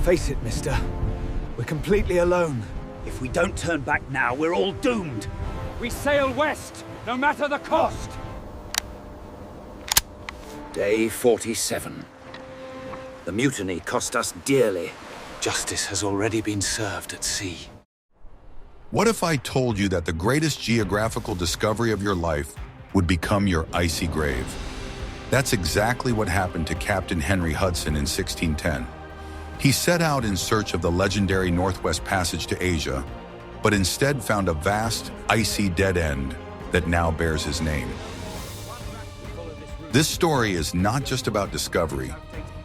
Face it, mister. We're completely alone. If we don't turn back now, we're all doomed. We sail west, no matter the cost. Day 47. The mutiny cost us dearly. Justice has already been served at sea. What if I told you that the greatest geographical discovery of your life would become your icy grave? That's exactly what happened to Captain Henry Hudson in 1610. He set out in search of the legendary Northwest Passage to Asia, but instead found a vast, icy dead end that now bears his name. This story is not just about discovery.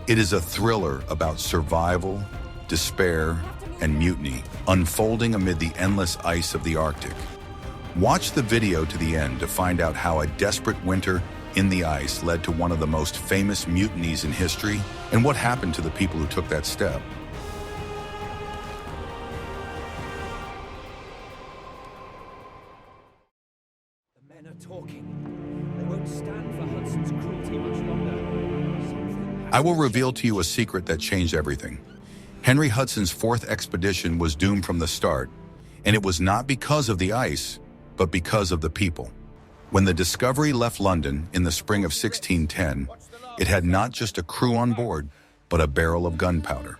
It is a thriller about survival, despair, and mutiny, unfolding amid the endless ice of the Arctic. Watch the video to the end to find out how a desperate winter in the ice led to one of the most famous mutinies in history, and what happened to the people who took that step. The men are talking. They won't stand for Hudson's cruelty much longer. I will reveal to you a secret that changed everything. Henry Hudson's fourth expedition was doomed from the start, and it was not because of the ice, but because of the people. When the Discovery left London in the spring of 1610, it had not just a crew on board, but a barrel of gunpowder.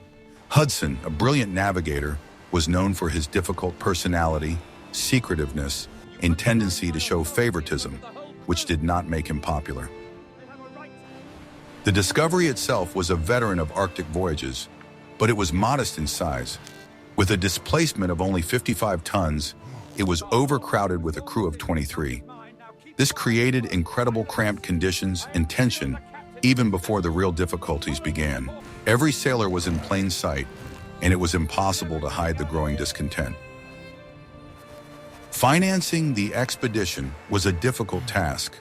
Hudson, a brilliant navigator, was known for his difficult personality, secretiveness, and tendency to show favoritism, which did not make him popular. The Discovery itself was a veteran of Arctic voyages, but it was modest in size. With a displacement of only 55 tons, it was overcrowded with a crew of 23. This created incredible cramped conditions and tension even before the real difficulties began. Every sailor was in plain sight, and it was impossible to hide the growing discontent. Financing the expedition was a difficult task.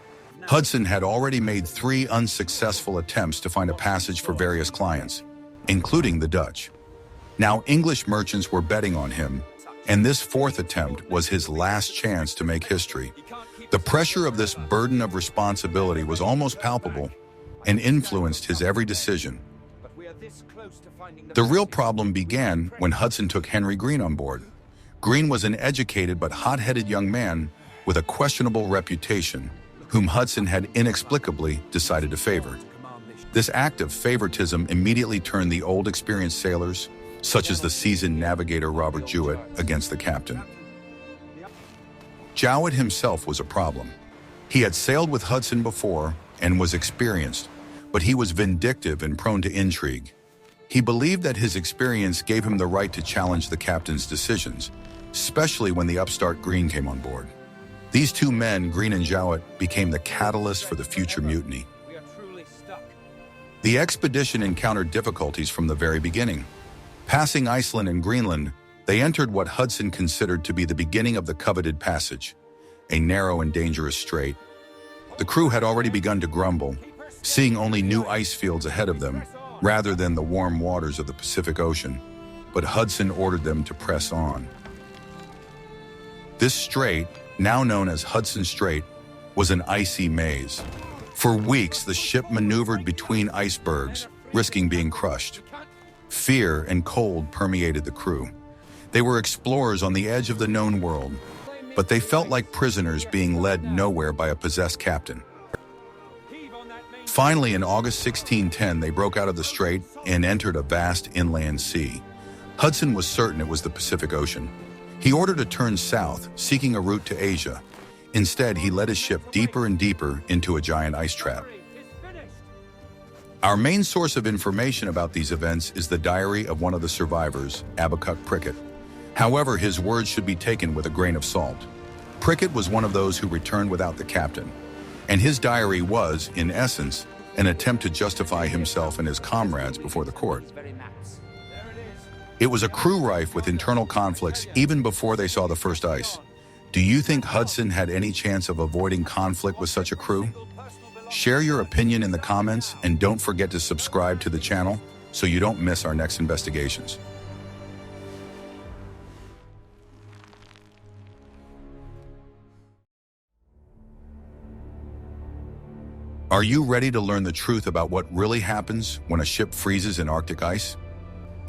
Hudson had already made 3 unsuccessful attempts to find a passage for various clients, including the Dutch. Now English merchants were betting on him, and this 4th attempt was his last chance to make history. The pressure of this burden of responsibility was almost palpable and influenced his every decision. The real problem began when Hudson took Henry Green on board. Green was an educated but hot-headed young man with a questionable reputation, whom Hudson had inexplicably decided to favor. This act of favoritism immediately turned the old experienced sailors, such as the seasoned navigator Robert Jewett, against the captain. Jowett himself was a problem. He had sailed with Hudson before and was experienced, but he was vindictive and prone to intrigue. He believed that his experience gave him the right to challenge the captain's decisions, especially when the upstart Green came on board. These 2 men, Green and Jowett, became the catalyst for the future mutiny. The expedition encountered difficulties from the very beginning. Passing Iceland and Greenland, they entered what Hudson considered to be the beginning of the coveted passage, a narrow and dangerous strait. The crew had already begun to grumble, seeing only new ice fields ahead of them, rather than the warm waters of the Pacific Ocean, but Hudson ordered them to press on. This strait, now known as Hudson Strait, was an icy maze. For weeks, the ship maneuvered between icebergs, risking being crushed. Fear and cold permeated the crew. They were explorers on the edge of the known world, but they felt like prisoners being led nowhere by a possessed captain. Finally, in August 1610, they broke out of the strait and entered a vast inland sea. Hudson was certain it was the Pacific Ocean. He ordered a turn south, seeking a route to Asia. Instead, he led his ship deeper and deeper into a giant ice trap. Our main source of information about these events is the diary of one of the survivors, Abacuk Prickett. However, his words should be taken with a grain of salt. Prickett was one of those who returned without the captain, and his diary was, in essence, an attempt to justify himself and his comrades before the court. It was a crew rife with internal conflicts even before they saw the first ice. Do you think Hudson had any chance of avoiding conflict with such a crew? Share your opinion in the comments, and don't forget to subscribe to the channel so you don't miss our next investigations. Are you ready to learn the truth about what really happens when a ship freezes in Arctic ice?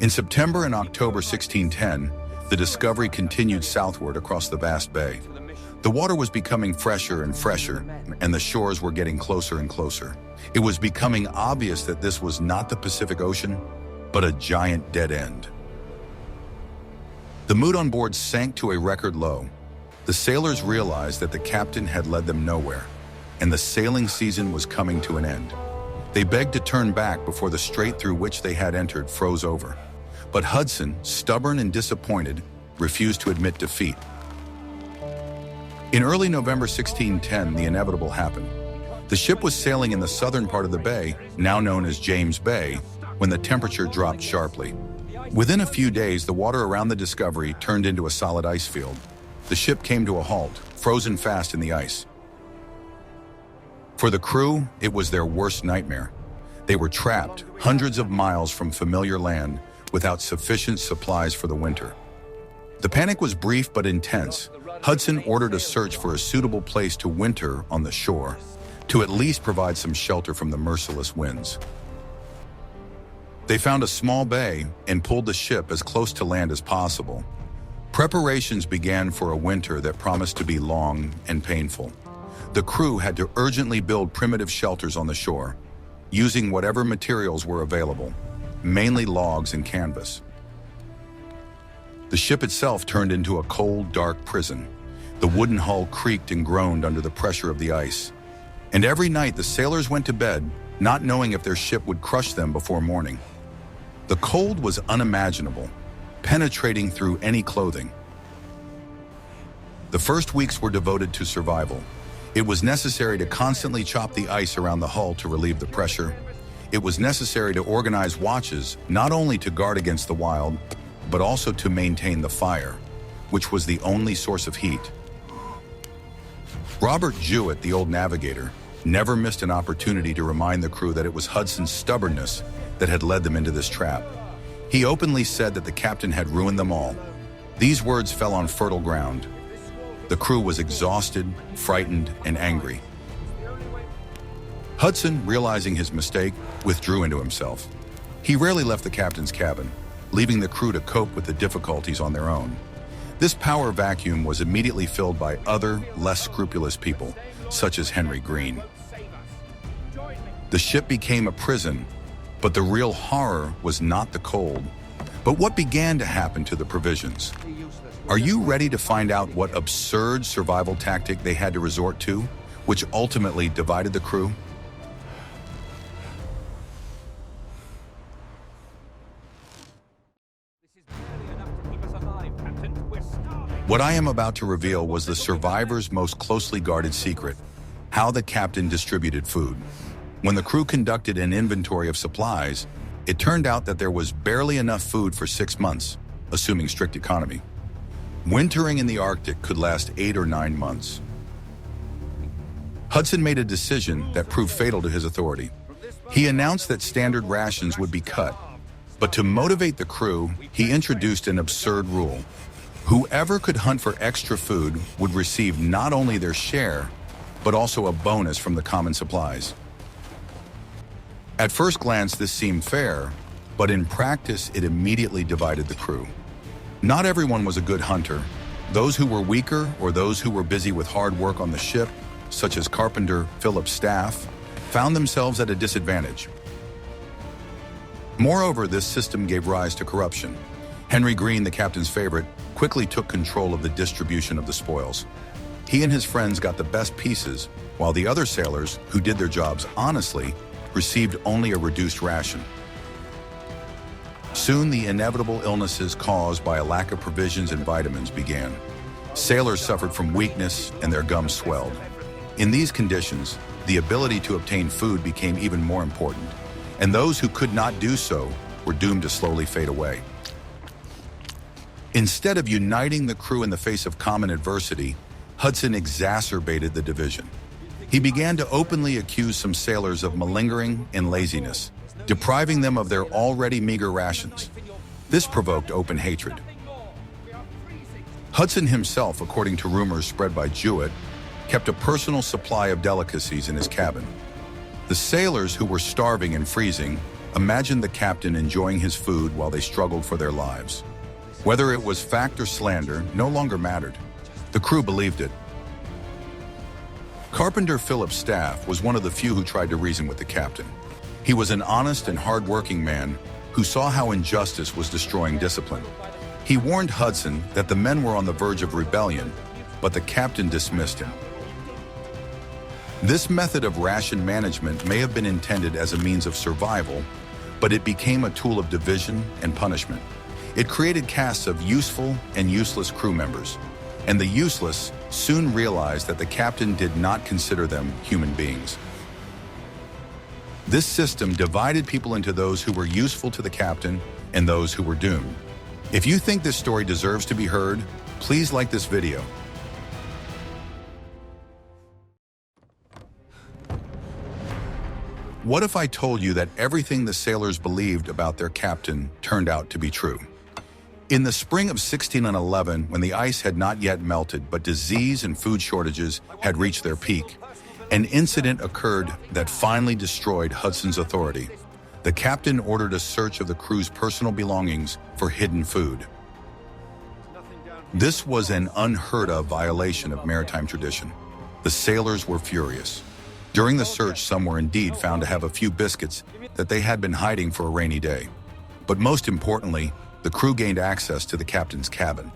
In September and October 1610, the Discovery continued southward across the vast bay. The water was becoming fresher and fresher, and the shores were getting closer and closer. It was becoming obvious that this was not the Pacific Ocean, but a giant dead end. The mood on board sank to a record low. The sailors realized that the captain had led them nowhere, and the sailing season was coming to an end. They begged to turn back before the strait through which they had entered froze over. But Hudson, stubborn and disappointed, refused to admit defeat. In early November 1610, the inevitable happened. The ship was sailing in the southern part of the bay, now known as James Bay, when the temperature dropped sharply. Within a few days, the water around the Discovery turned into a solid ice field. The ship came to a halt, frozen fast in the ice. For the crew, it was their worst nightmare. They were trapped hundreds of miles from familiar land without sufficient supplies for the winter. The panic was brief but intense. Hudson ordered a search for a suitable place to winter on the shore, to at least provide some shelter from the merciless winds. They found a small bay and pulled the ship as close to land as possible. Preparations began for a winter that promised to be long and painful. The crew had to urgently build primitive shelters on the shore, using whatever materials were available, mainly logs and canvas. The ship itself turned into a cold, dark prison. The wooden hull creaked and groaned under the pressure of the ice. And every night the sailors went to bed, not knowing if their ship would crush them before morning. The cold was unimaginable, penetrating through any clothing. The first weeks were devoted to survival. It was necessary to constantly chop the ice around the hull to relieve the pressure. It was necessary to organize watches, not only to guard against the wild, but also to maintain the fire, which was the only source of heat. Robert Jewett, the old navigator, never missed an opportunity to remind the crew that it was Hudson's stubbornness that had led them into this trap. He openly said that the captain had ruined them all. These words fell on fertile ground. The crew was exhausted, frightened, and angry. Hudson, realizing his mistake, withdrew into himself. He rarely left the captain's cabin, leaving the crew to cope with the difficulties on their own. This power vacuum was immediately filled by other, less scrupulous people, such as Henry Green. The ship became a prison, but the real horror was not the cold, but what began to happen to the provisions. Are you ready to find out what absurd survival tactic they had to resort to, which ultimately divided the crew? What I am about to reveal was the survivors' most closely guarded secret: how the captain distributed food. When the crew conducted an inventory of supplies, it turned out that there was barely enough food for 6 months, assuming strict economy. Wintering in the Arctic could last 8 or 9 months. Hudson made a decision that proved fatal to his authority. He announced that standard rations would be cut, but to motivate the crew, he introduced an absurd rule. Whoever could hunt for extra food would receive not only their share, but also a bonus from the common supplies. At first glance, this seemed fair, but in practice, it immediately divided the crew. Not everyone was a good hunter. Those who were weaker or those who were busy with hard work on the ship, such as carpenter Philip Staff, found themselves at a disadvantage. Moreover, this system gave rise to corruption. Henry Green, the captain's favorite, quickly took control of the distribution of the spoils. He and his friends got the best pieces, while the other sailors, who did their jobs honestly, received only a reduced ration. Soon, the inevitable illnesses caused by a lack of provisions and vitamins began. Sailors suffered from weakness and their gums swelled. In these conditions, the ability to obtain food became even more important, and those who could not do so were doomed to slowly fade away. Instead of uniting the crew in the face of common adversity, Hudson exacerbated the division. He began to openly accuse some sailors of malingering and laziness, depriving them of their already meager rations. This provoked open hatred. Hudson himself, according to rumors spread by Jewett, kept a personal supply of delicacies in his cabin. The sailors who were starving and freezing Imagine the captain enjoying his food while they struggled for their lives. Whether it was fact or slander no longer mattered. The crew believed it. Carpenter Philip Staff was one of the few who tried to reason with the captain. He was an honest and hard-working man who saw how injustice was destroying discipline. He warned Hudson that the men were on the verge of rebellion, but the captain dismissed him. This method of ration management may have been intended as a means of survival, but it became a tool of division and punishment. It created castes of useful and useless crew members, and the useless soon realized that the captain did not consider them human beings. This system divided people into those who were useful to the captain and those who were doomed. If you think this story deserves to be heard, please like this video. What if I told you that everything the sailors believed about their captain turned out to be true? In the spring of 1611, when the ice had not yet melted, but disease and food shortages had reached their peak, an incident occurred that finally destroyed Hudson's authority. The captain ordered a search of the crew's personal belongings for hidden food. This was an unheard-of violation of maritime tradition. The sailors were furious. During the search, some were indeed found to have a few biscuits that they had been hiding for a rainy day. But most importantly, the crew gained access to the captain's cabin.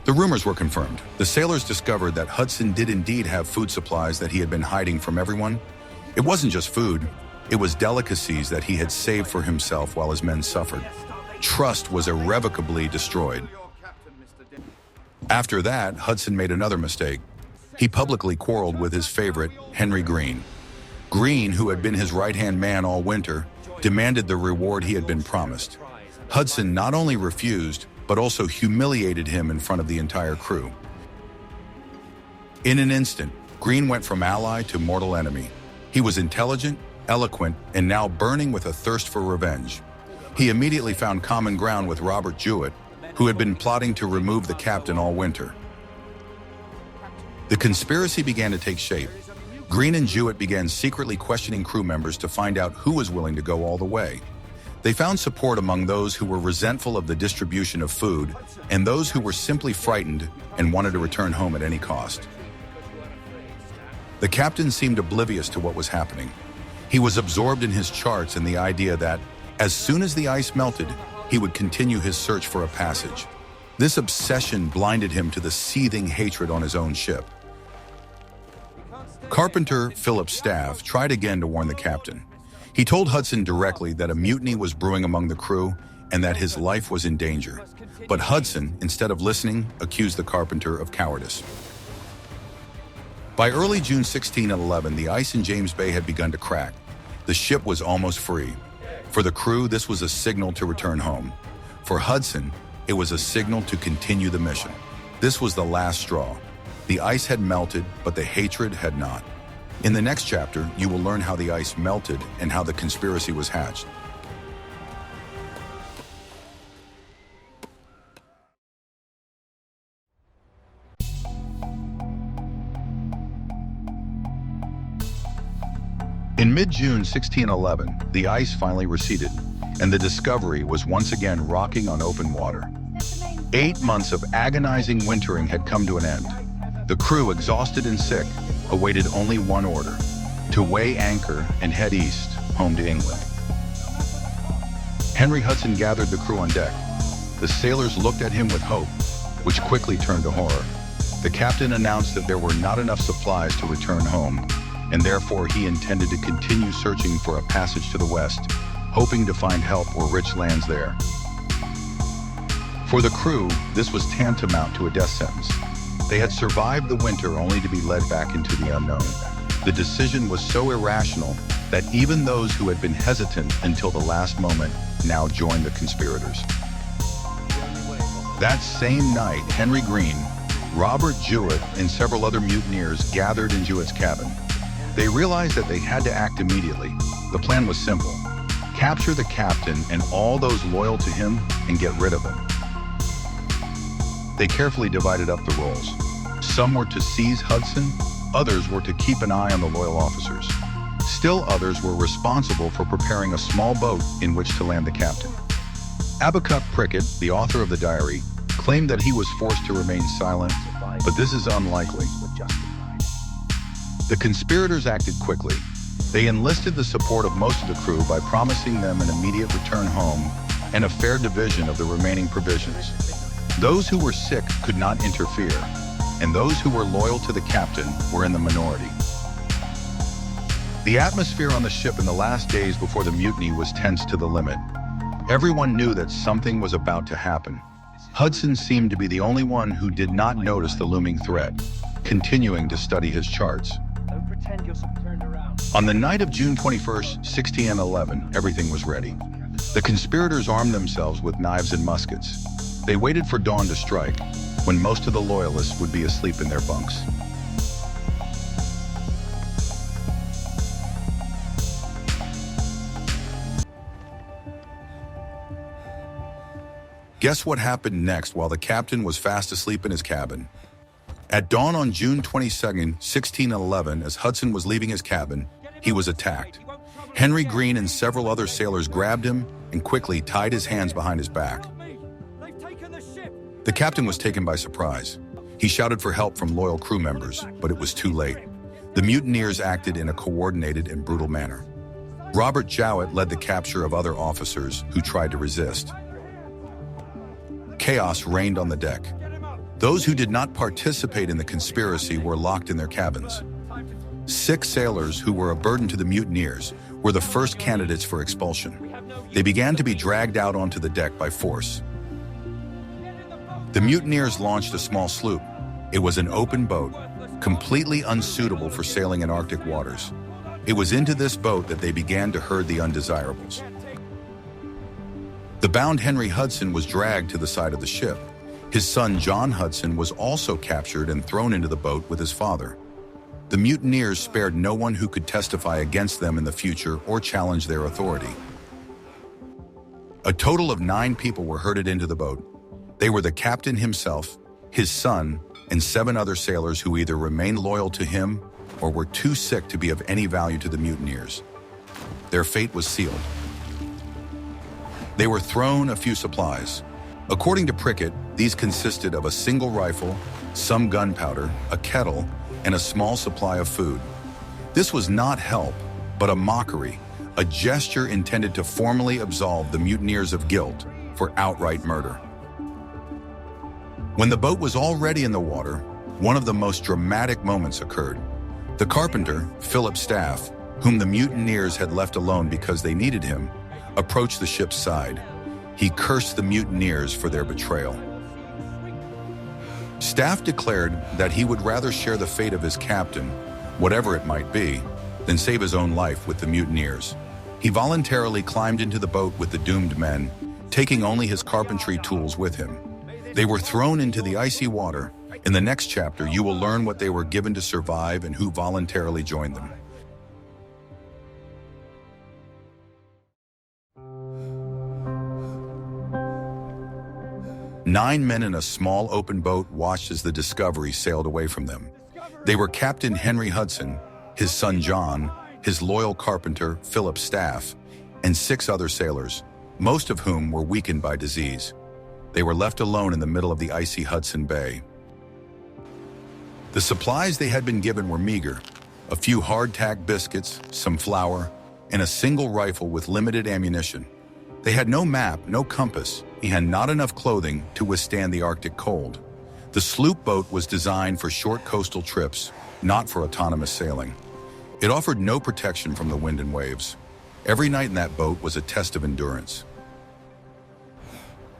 The rumors were confirmed. The sailors discovered that Hudson did indeed have food supplies that he had been hiding from everyone. It wasn't just food, it was delicacies that he had saved for himself while his men suffered. Trust was irrevocably destroyed. After that, Hudson made another mistake. He publicly quarreled with his favorite, Henry Green. Green, who had been his right-hand man all winter, demanded the reward he had been promised. Hudson not only refused, but also humiliated him in front of the entire crew. In an instant, Green went from ally to mortal enemy. He was intelligent, eloquent, and now burning with a thirst for revenge. He immediately found common ground with Robert Jewett, who had been plotting to remove the captain all winter. The conspiracy began to take shape. Green and Jewett began secretly questioning crew members to find out who was willing to go all the way. They found support among those who were resentful of the distribution of food and those who were simply frightened and wanted to return home at any cost. The captain seemed oblivious to what was happening. He was absorbed in his charts and the idea that, as soon as the ice melted, he would continue his search for a passage. This obsession blinded him to the seething hatred on his own ship. Carpenter Philip Staff tried again to warn the captain. He told Hudson directly that a mutiny was brewing among the crew and that his life was in danger. But Hudson, instead of listening, accused the carpenter of cowardice. By early June 1611, the ice in James Bay had begun to crack. The ship was almost free. For the crew, this was a signal to return home. For Hudson, it was a signal to continue the mission. This was the last straw. The ice had melted, but the hatred had not. In the next chapter, you will learn how the ice melted and how the conspiracy was hatched. In mid-June 1611, the ice finally receded, and the Discovery was once again rocking on open water. 8 months of agonizing wintering had come to an end. The crew, exhausted and sick, awaited only one order: to weigh anchor and head east, home to England. Henry Hudson gathered the crew on deck. The sailors looked at him with hope, which quickly turned to horror. The captain announced that there were not enough supplies to return home, and therefore he intended to continue searching for a passage to the west, hoping to find help or rich lands there. For the crew, this was tantamount to a death sentence. They had survived the winter only to be led back into the unknown. The decision was so irrational that even those who had been hesitant until the last moment now joined the conspirators. That same night, Henry Green, Robert Jewett, and several other mutineers gathered in Jewett's cabin. They realized that they had to act immediately. The plan was simple: capture the captain and all those loyal to him and get rid of him. They carefully divided up the roles. Some were to seize Hudson, others were to keep an eye on the loyal officers. Still others were responsible for preparing a small boat in which to land the captain. Abacuk Prickett, the author of the diary, claimed that he was forced to remain silent, but this is unlikely. The conspirators acted quickly. They enlisted the support of most of the crew by promising them an immediate return home and a fair division of the remaining provisions. Those who were sick could not interfere, and those who were loyal to the captain were in the minority. The atmosphere on the ship in the last days before the mutiny was tense to the limit. Everyone knew that something was about to happen. Hudson seemed to be the only one who did not notice the looming threat, continuing to study his charts. Don't pretend you're some turned around. On the night of June 21st, 1611, everything was ready. The conspirators armed themselves with knives and muskets. They waited for dawn to strike, when most of the loyalists would be asleep in their bunks. Guess what happened next while the captain was fast asleep in his cabin? At dawn on June 22nd, 1611, as Hudson was leaving his cabin, he was attacked. Henry Green and several other sailors grabbed him and quickly tied his hands behind his back. The captain was taken by surprise. He shouted for help from loyal crew members, but it was too late. The mutineers acted in a coordinated and brutal manner. Robert Jowett led the capture of other officers who tried to resist. Chaos reigned on the deck. Those who did not participate in the conspiracy were locked in their cabins. 6 sailors who were a burden to the mutineers were the first candidates for expulsion. They began to be dragged out onto the deck by force. The mutineers launched a small sloop. It was an open boat, completely unsuitable for sailing in Arctic waters. It was into this boat that they began to herd the undesirables. The bound Henry Hudson was dragged to the side of the ship. His son John Hudson was also captured and thrown into the boat with his father. The mutineers spared no one who could testify against them in the future or challenge their authority. A total of 9 people were herded into the boat. They were the captain himself, his son, and 7 other sailors who either remained loyal to him or were too sick to be of any value to the mutineers. Their fate was sealed. They were thrown a few supplies. According to Prickett, these consisted of a single rifle, some gunpowder, a kettle, and a small supply of food. This was not help, but a mockery, a gesture intended to formally absolve the mutineers of guilt for outright murder. When the boat was already in the water, one of the most dramatic moments occurred. The carpenter, Philip Staff, whom the mutineers had left alone because they needed him, approached the ship's side. He cursed the mutineers for their betrayal. Staff declared that he would rather share the fate of his captain, whatever it might be, than save his own life with the mutineers. He voluntarily climbed into the boat with the doomed men, taking only his carpentry tools with him. They were thrown into the icy water. In the next chapter, you will learn what they were given to survive and who voluntarily joined them. Nine men in a small open boat watched as the Discovery sailed away from them. They were Captain Henry Hudson, his son John, his loyal carpenter Philip Staff, and 6 other sailors, most of whom were weakened by disease. They were left alone in the middle of the icy Hudson Bay. The supplies they had been given were meager: a few hardtack biscuits, some flour, and a single rifle with limited ammunition. They had no map, no compass, and not enough clothing to withstand the Arctic cold. The sloop boat was designed for short coastal trips, not for autonomous sailing. It offered no protection from the wind and waves. Every night in that boat was a test of endurance.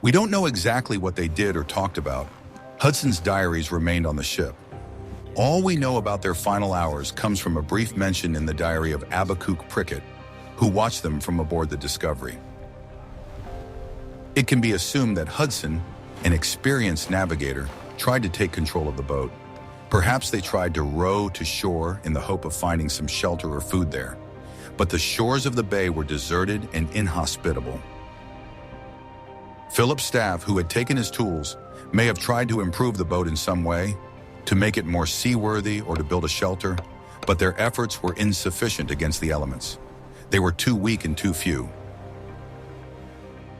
We don't know exactly what they did or talked about. Hudson's diaries remained on the ship. All we know about their final hours comes from a brief mention in the diary of Abacuk Prickett, who watched them from aboard the Discovery. It can be assumed that Hudson, an experienced navigator, tried to take control of the boat. Perhaps they tried to row to shore in the hope of finding some shelter or food there. But the shores of the bay were deserted and inhospitable. Philip Staff, who had taken his tools, may have tried to improve the boat in some way, to make it more seaworthy or to build a shelter, but their efforts were insufficient against the elements. They were too weak and too few.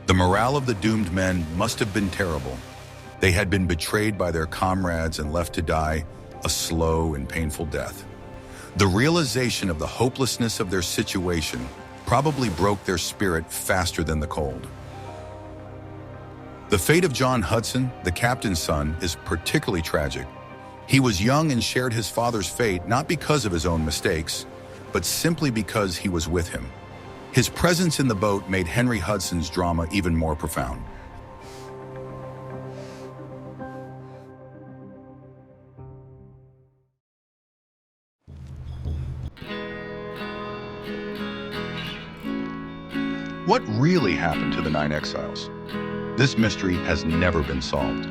The morale of the doomed men must have been terrible. They had been betrayed by their comrades and left to die a slow and painful death. The realization of the hopelessness of their situation probably broke their spirit faster than the cold. The fate of John Hudson, the captain's son, is particularly tragic. He was young and shared his father's fate not because of his own mistakes, but simply because he was with him. His presence in the boat made Henry Hudson's drama even more profound. What really happened to the 9 exiles? This mystery has never been solved.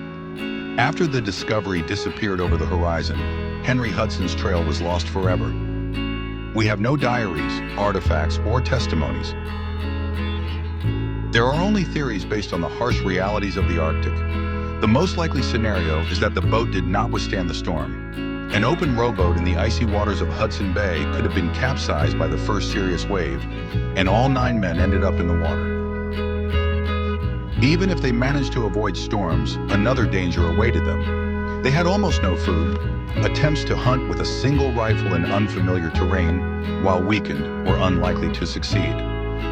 After the Discovery disappeared over the horizon, Henry Hudson's trail was lost forever. We have no diaries, artifacts, or testimonies. There are only theories based on the harsh realities of the Arctic. The most likely scenario is that the boat did not withstand the storm. An open rowboat in the icy waters of Hudson Bay could have been capsized by the first serious wave, and all 9 men ended up in the water. Even if they managed to avoid storms, another danger awaited them. They had almost no food. Attempts to hunt with a single rifle in unfamiliar terrain, while weakened, were unlikely to succeed.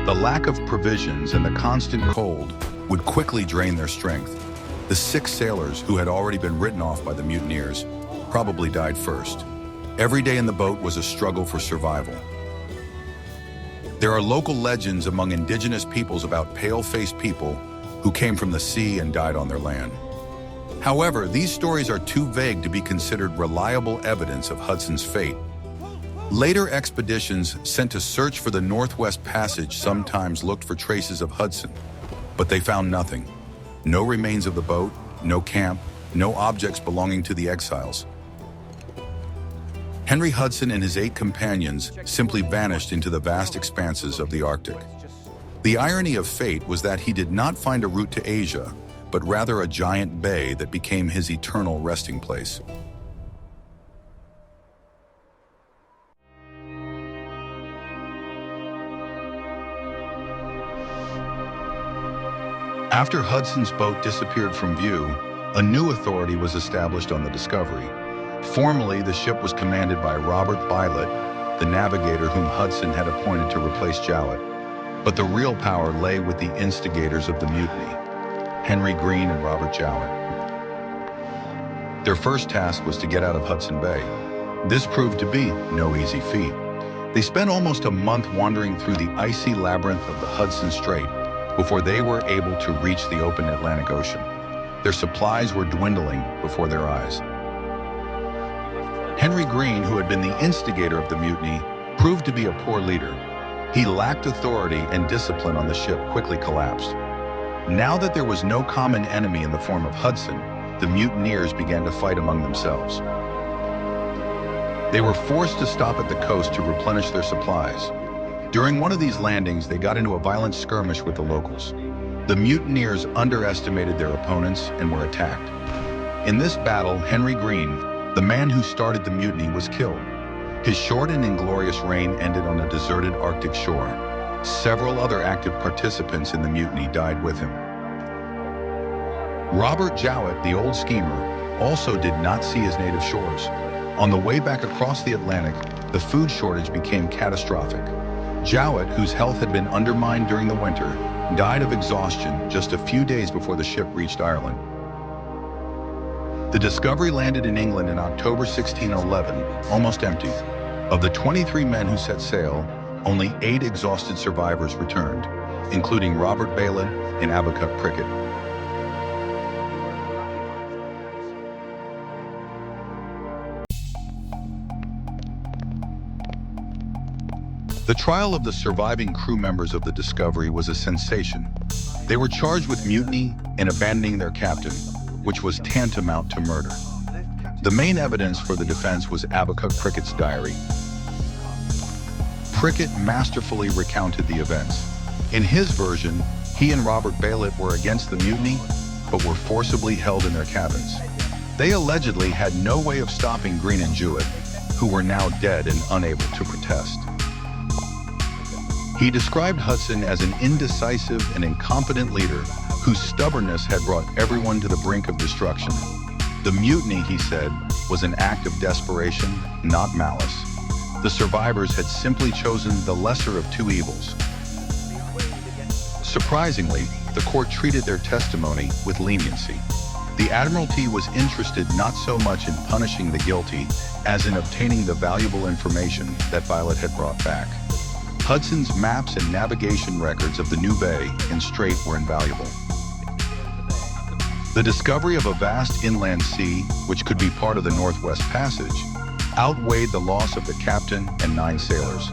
The lack of provisions and the constant cold would quickly drain their strength. The 6 sailors who had already been written off by the mutineers probably died first. Every day in the boat was a struggle for survival. There are local legends among indigenous peoples about pale-faced people who came from the sea and died on their land. However, these stories are too vague to be considered reliable evidence of Hudson's fate. Later expeditions sent to search for the Northwest Passage sometimes looked for traces of Hudson, but they found nothing. No remains of the boat, no camp, no objects belonging to the exiles. Henry Hudson and his 8 companions simply vanished into the vast expanses of the Arctic. The irony of fate was that he did not find a route to Asia, but rather a giant bay that became his eternal resting place. After Hudson's boat disappeared from view, a new authority was established on the Discovery. Formally, the ship was commanded by Robert Bylot, the navigator whom Hudson had appointed to replace Jowett. But the real power lay with the instigators of the mutiny, Henry Green and Robert Jowett. Their first task was to get out of Hudson Bay. This proved to be no easy feat. They spent almost a month wandering through the icy labyrinth of the Hudson Strait before they were able to reach the open Atlantic Ocean. Their supplies were dwindling before their eyes. Henry Green, who had been the instigator of the mutiny, proved to be a poor leader. He lacked authority, and discipline on the ship quickly collapsed. Now that there was no common enemy in the form of Hudson, the mutineers began to fight among themselves. They were forced to stop at the coast to replenish their supplies. During one of these landings, they got into a violent skirmish with the locals. The mutineers underestimated their opponents and were attacked. In this battle, Henry Green, the man who started the mutiny, was killed. His short and inglorious reign ended on a deserted Arctic shore. Several other active participants in the mutiny died with him. Robert Jowett, the old schemer, also did not see his native shores. On the way back across the Atlantic, the food shortage became catastrophic. Jowett, whose health had been undermined during the winter, died of exhaustion just a few days before the ship reached Ireland. The Discovery landed in England in October 1611, almost empty. Of the 23 men who set sail, only 8 exhausted survivors returned, including Robert Balin and Abacuk Prickett. The trial of the surviving crew members of the Discovery was a sensation. They were charged with mutiny and abandoning their captain, which was tantamount to murder. The main evidence for the defense was Abacuk Prickett's diary. Prickett masterfully recounted the events. In his version, he and Robert Balot were against the mutiny, but were forcibly held in their cabins. They allegedly had no way of stopping Green and Jewett, who who were now dead and unable to protest. He described Hudson as an indecisive and incompetent leader whose stubbornness had brought everyone to the brink of destruction. The mutiny, he said, was an act of desperation, not malice. The survivors had simply chosen the lesser of two evils. Surprisingly, the court treated their testimony with leniency. The Admiralty was interested not so much in punishing the guilty as in obtaining the valuable information that Violet had brought back. Hudson's maps and navigation records of the new bay and strait were invaluable. The discovery of a vast inland sea, which could be part of the Northwest Passage, outweighed the loss of the captain and 9 sailors.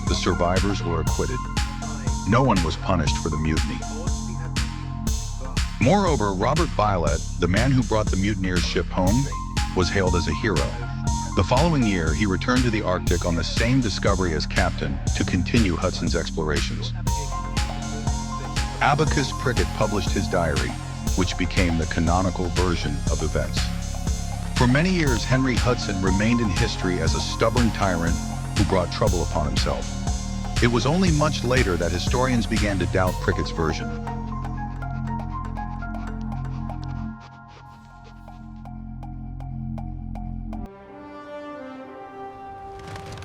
The survivors were acquitted. No one was punished for the mutiny. Moreover, Robert Violet, the man who brought the mutineers' ship home, was hailed as a hero. The following year, he returned to the Arctic on the same discovery as captain to continue Hudson's explorations. Abacus Prickett published his diary, which became the canonical version of events. For many years, Henry Hudson remained in history as a stubborn tyrant who brought trouble upon himself. It was only much later that historians began to doubt Prickett's version.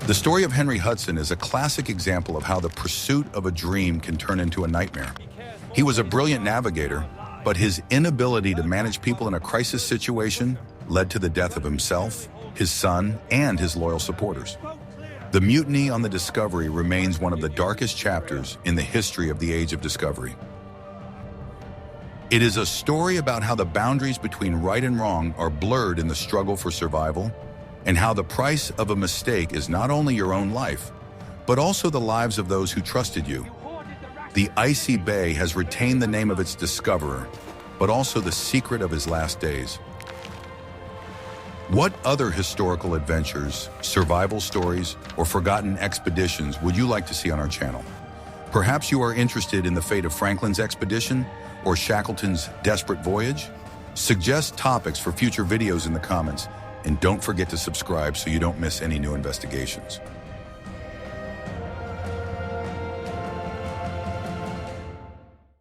The story of Henry Hudson is a classic example of how the pursuit of a dream can turn into a nightmare. He was a brilliant navigator, but his inability to manage people in a crisis situation led to the death of himself, his son, and his loyal supporters. The mutiny on the Discovery remains one of the darkest chapters in the history of the Age of Discovery. It is a story about how the boundaries between right and wrong are blurred in the struggle for survival, and how the price of a mistake is not only your own life, but also the lives of those who trusted you. The icy bay has retained the name of its discoverer, but also the secret of his last days. What other historical adventures, survival stories, or forgotten expeditions would you like to see on our channel? Perhaps you are interested in the fate of Franklin's expedition or Shackleton's desperate voyage? Suggest topics for future videos in the comments, and don't forget to subscribe so you don't miss any new investigations.